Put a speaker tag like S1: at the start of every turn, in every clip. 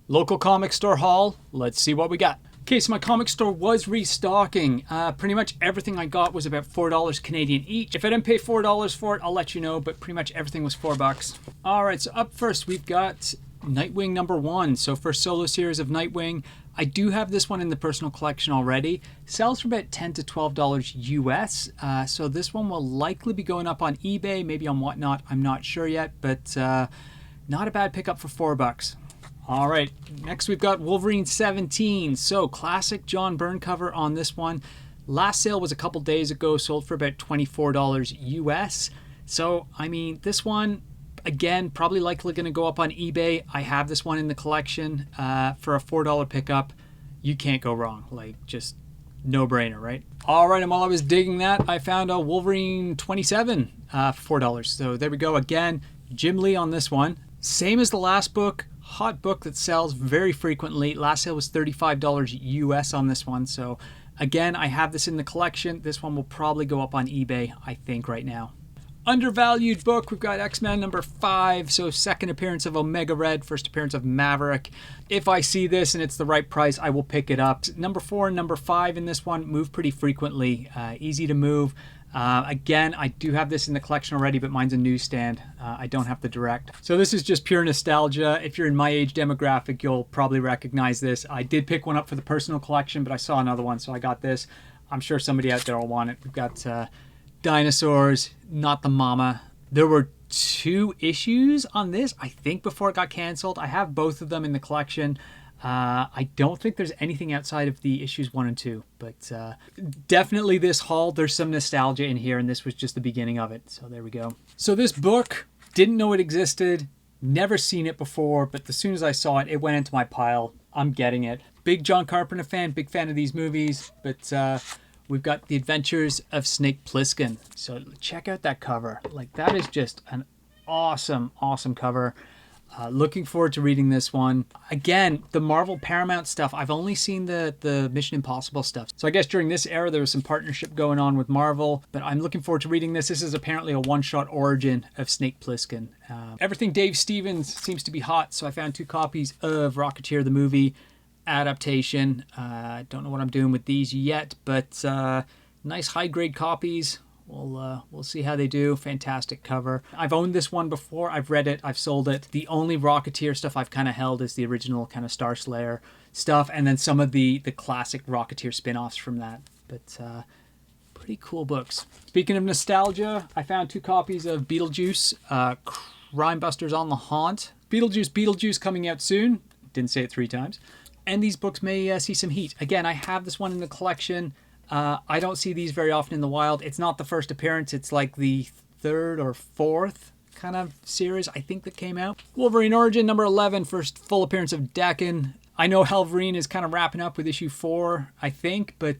S1: Local comic store haul. Let's see what we got. Okay, so my comic store was restocking. Pretty much everything I got was about $4 Canadian each. If I didn't pay $4 for it, I'll let you know, but pretty much everything was $4. All right, so up first we've got Nightwing #1. So first solo series of Nightwing. I do have this one in the personal collection already. Sells for about $10 to $12 US. So this one will likely be going up on eBay, maybe on Whatnot. I'm not sure yet, but not a bad pickup for $4. All right, next we've got Wolverine 17. So classic John Byrne cover on this one. Last sale was a couple days ago, sold for about $24 US. So, I mean, this one, again, probably likely going to go up on eBay. I have this one in the collection for a $4 pickup. You can't go wrong. Like, just no brainer, right? All right, and while I was digging that, I found a Wolverine 27 for $4. So there we go. Again, Jim Lee on this one. Same as the last book. Hot book that sells very frequently. Last sale was $35 US on this one. So again, I have this in the collection. This one will probably go up on eBay, I think, right now. Undervalued book, we've got X-Men #5. So second appearance of Omega Red, first appearance of Maverick. If I see this and it's the right price, I will pick it up. #4 and #5 in this one move pretty frequently. Easy to move. Again, I do have this in the collection already, but mine's a newsstand. I don't have the direct. So this is just pure nostalgia. If you're in my age demographic, you'll probably recognize this. I did pick one up for the personal collection, but I saw another one, so I got this. I'm sure somebody out there will want it. We've got Dinosaurs, Not the Mama. There were 2 issues on this, I think, before it got canceled. I have both of them in the collection. I don't think there's anything outside of the issues 1 and 2, but definitely this haul, there's some nostalgia in here, and this was just the beginning of it. So there we go. So this book, didn't know it existed, never seen it before, but as soon as I saw it, it went into my pile. I'm getting it. Big John Carpenter fan, big fan of these movies, but we've got The Adventures of Snake Plissken. So check out that cover. Like, that is just an awesome, awesome cover. Looking forward to reading this one. Again, the Marvel Paramount stuff, I've only seen the Mission Impossible stuff. So I guess during this era, there was some partnership going on with Marvel, but I'm looking forward to reading this. This is apparently a one-shot origin of Snake Plissken. Everything Dave Stevens seems to be hot, so I found 2 copies of Rocketeer the movie adaptation. Don't know what I'm doing with these yet, but nice high-grade copies. We'll see how they do. Fantastic cover. I've owned this one before. I've read it. I've sold it. The only Rocketeer stuff I've kind of held is the original kind of Star Slayer stuff, and then some of the classic Rocketeer spin-offs from that. But pretty cool books. Speaking of nostalgia, I found 2 copies of Beetlejuice, Crime Busters on the Haunt. Beetlejuice coming out soon. Didn't say it 3 times. And these books may see some heat. Again, I have this one in the collection. I don't see these very often in the wild. It's not the first appearance. It's like the 3rd or 4th kind of series, I think, that came out. Wolverine Origin #11, first full appearance of Daken. I know Wolverine is kind of wrapping up with issue 4, I think, but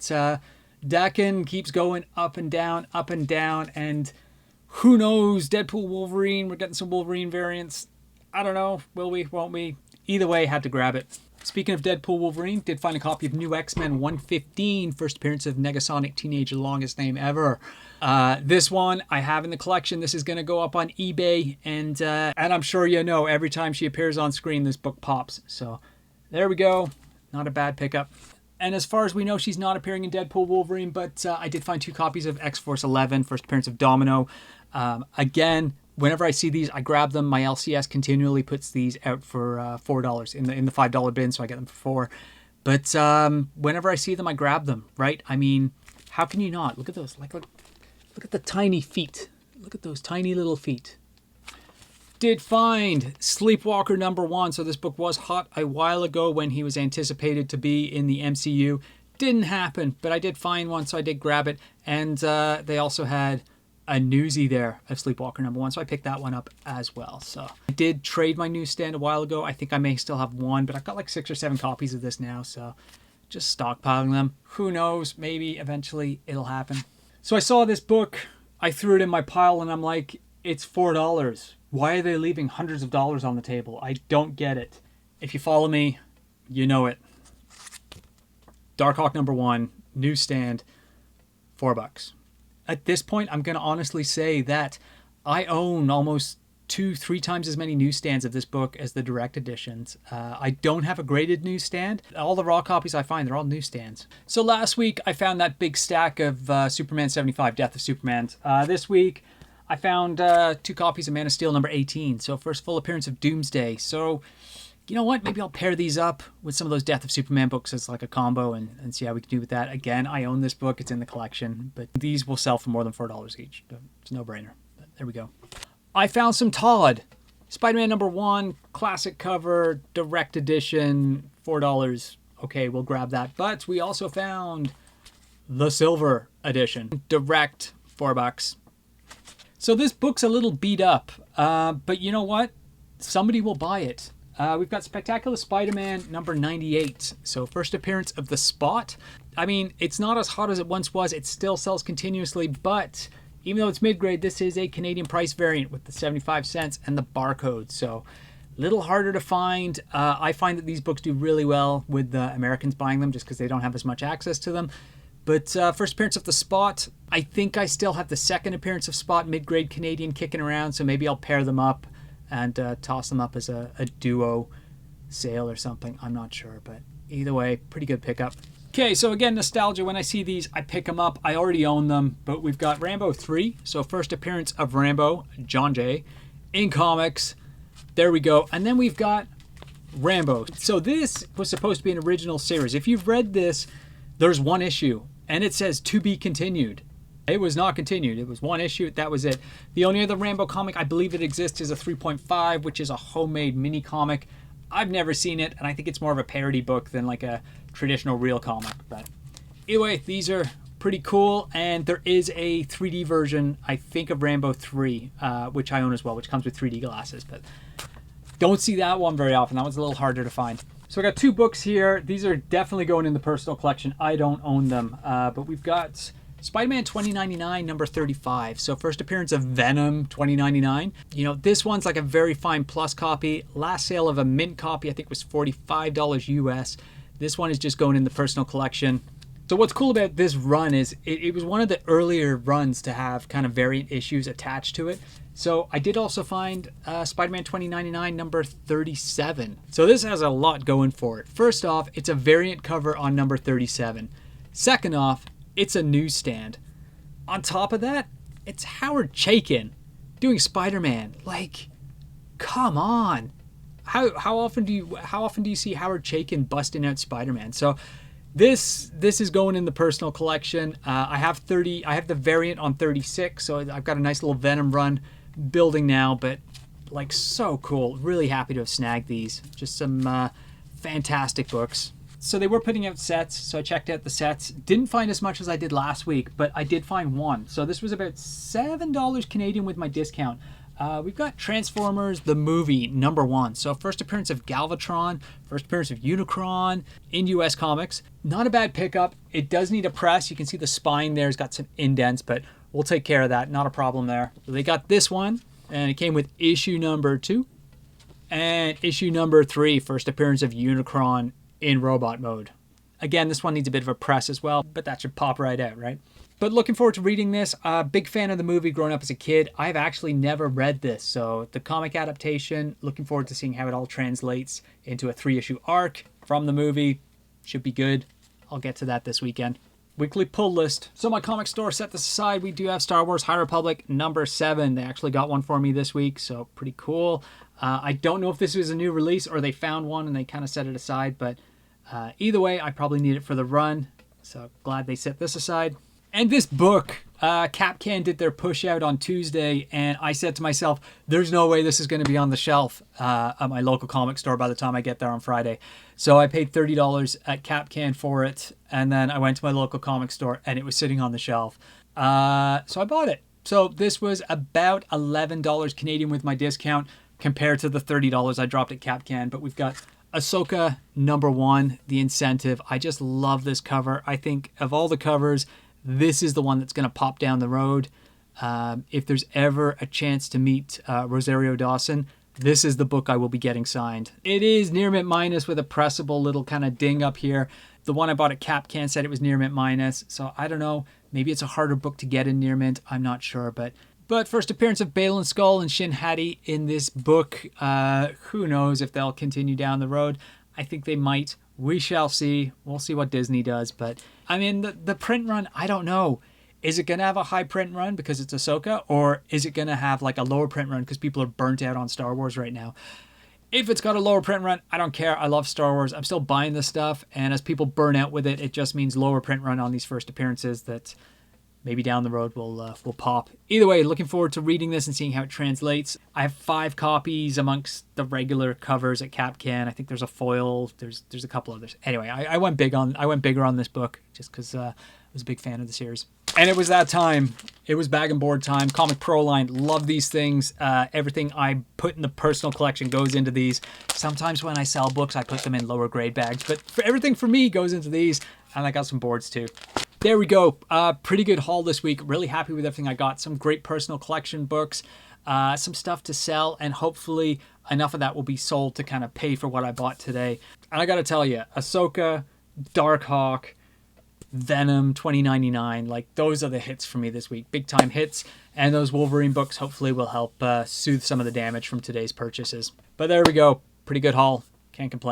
S1: Daken keeps going up and down, and who knows, Deadpool Wolverine, we're getting some Wolverine variants. I don't know, will we, won't we? Either way, had to grab it. Speaking of Deadpool Wolverine, did find a copy of New X-Men 115, first appearance of Negasonic Teenager, longest name ever. This one I have in the collection. This is going to go up on eBay, and I'm sure you know, every time she appears on screen, this book pops. So there we go. Not a bad pickup. And as far as we know, she's not appearing in Deadpool Wolverine, but I did find 2 copies of X-Force 11, first appearance of Domino. Again, whenever I see these, I grab them. My LCS continually puts these out for $4 in the $5 bin, so I get them for $4. But whenever I see them, I grab them, right? I mean, how can you not? Look at those. Look at the tiny feet. Look at those tiny little feet. Did find Sleepwalker #1. So this book was hot a while ago when he was anticipated to be in the MCU. Didn't happen, but I did find one, so I did grab it. And they also had a newsie there of Sleepwalker #1, so I picked that one up as well. So I did trade my newsstand a while ago. I think I may still have one, but I've got like 6 or 7 copies of this now, so just stockpiling them. Who knows, maybe eventually it'll happen. So I saw this book, I threw it in my pile, and I'm like, it's $4. Why are they leaving hundreds of dollars on the table? I don't get it. If you follow me, you know it. Darkhawk #1, newsstand, $4. At this point, I'm going to honestly say that I own almost 2-3 times as many newsstands of this book as the direct editions. I don't have a graded newsstand. All the raw copies I find, they're all newsstands. So last week I found that big stack of Superman 75, Death of Superman. This week I found 2 copies of Man of Steel number 18. So first full appearance of Doomsday. So you know what? Maybe I'll pair these up with some of those Death of Superman books as like a combo and see how we can do with that. Again, I own this book. It's in the collection. But these will sell for more than $4 each. It's a no-brainer. But there we go. I found some Todd. Spider-Man number 1, classic cover, direct edition, $4. Okay, we'll grab that. But we also found the silver edition, direct, $4. So this book's a little beat up. But you know what? Somebody will buy it. We've got Spectacular Spider-Man number 98. So first appearance of the Spot. I mean, it's not as hot as it once was. It still sells continuously, but even though it's mid-grade, this is a Canadian price variant with the 75 cents and the barcode. So a little harder to find. I find that these books do really well with the Americans buying them just because they don't have as much access to them. But first appearance of the Spot. I think I still have the second appearance of Spot, mid-grade Canadian, kicking around. So maybe I'll pair them up and toss them up as a duo sale or something. I'm not sure, but either way, pretty good pickup. Okay, so again, nostalgia. When I see these, I pick them up. I already own them, but we've got Rambo 3. So first appearance of Rambo, John Jay, in comics. There we go. And then we've got Rambo. So this was supposed to be an original series. If you've read this, there's one issue, and it says to be continued. It was not continued. It was one issue. That was it. The only other Rambo comic I believe that exists is a 3.5, which is a homemade mini comic. I've never seen it, and I think it's more of a parody book than like a traditional real comic. But anyway, these are pretty cool, and there is a 3D version, I think, of Rambo 3, which I own as well, which comes with 3D glasses. But don't see that one very often. That one's a little harder to find. So I got 2 books here. These are definitely going in the personal collection. I don't own them, but we've got Spider-Man 2099 number 35. So first appearance of Venom 2099. You know, this one's like a very fine plus copy. Last sale of a mint copy I think was $45 US. This one is just going in the personal collection. So what's cool about this run is it was one of the earlier runs to have kind of variant issues attached to it. So I did also find Spider-Man 2099 number 37. So this has a lot going for it. First off, it's a variant cover on number 37. Second off, it's a newsstand. On top of that, it's Howard Chaykin doing Spider-Man. Like, come on. How often do you see Howard Chaykin busting out Spider-Man? So this is going in the personal collection. I have the variant on 36, so I've got a nice little Venom run building now, but like so cool. Really happy to have snagged these. Just some fantastic books. So they were putting out sets, so I checked out the sets. Didn't find as much as I did last week, but I did find one. So this was about $7 Canadian with my discount. We've got Transformers, the movie, number 1. So first appearance of Galvatron, first appearance of Unicron in US Comics. Not a bad pickup. It does need a press. You can see the spine there's got some indents, but we'll take care of that. Not a problem there. So they got this one, and it came with issue number 2 and issue number 3, first appearance of Unicron in robot mode. Again, this one needs a bit of a press as well, but that should pop right out, right? But looking forward to reading this. Big fan of the movie growing up as a kid. I've actually never read this, so the comic adaptation, looking forward to seeing how it all translates into a 3-issue arc from the movie. Should be good. I'll get to that this weekend. Weekly pull list. So my comic store set this aside. We do have Star Wars High Republic number 7. They actually got one for me this week, so pretty cool. I don't know if this was a new release or they found one and they kind of set it aside, but either way, I probably need it for the run, so glad they set this aside. And this book, Capcan did their push out on Tuesday, and I said to myself, there's no way this is going to be on the shelf at my local comic store by the time I get there on Friday. So I paid $30 at Capcan for it, and then I went to my local comic store, and it was sitting on the shelf. So I bought it. So this was about $11 Canadian with my discount compared to the $30 I dropped at Capcan. But we've got Ahsoka number 1, The Incentive. I just love this cover. I think of all the covers, this is the one that's going to pop down the road. If there's ever a chance to meet Rosario Dawson, this is the book I will be getting signed. It is near mint minus with a pressable little kind of ding up here. The one I bought at Capcan said it was near mint minus, so I don't know. Maybe it's a harder book to get in near mint. I'm not sure, but But first appearance of Balin Skull and Shin Hati in this book. Who knows if they'll continue down the road. I think they might. We shall see. We'll see what Disney does. But, I mean, the print run, I don't know. Is it going to have a high print run because it's Ahsoka? Or is it going to have like a lower print run because people are burnt out on Star Wars right now? If it's got a lower print run, I don't care. I love Star Wars. I'm still buying this stuff. And as people burn out with it, it just means lower print run on these first appearances that maybe down the road will pop. Either way, looking forward to reading this and seeing how it translates. I have 5 copies amongst the regular covers at Capcan. I think there's a foil. There's a couple others. Anyway, I went bigger on this book just because I was a big fan of the series. And it was that time. It was bag and board time. Comic Pro line. Love these things. Everything I put in the personal collection goes into these. Sometimes when I sell books, I put them in lower grade bags. But everything for me goes into these. And I got some boards too. There we go. Pretty good haul this week. Really happy with everything I got. Some great personal collection books. Some stuff to sell. And hopefully enough of that will be sold to kind of pay for what I bought today. And I got to tell you, Ahsoka, Darkhawk, Venom 2099, like those are the hits for me this week. Big time hits. And those Wolverine books hopefully will help soothe some of the damage from today's purchases. But there we go. Pretty good haul. Can't complain.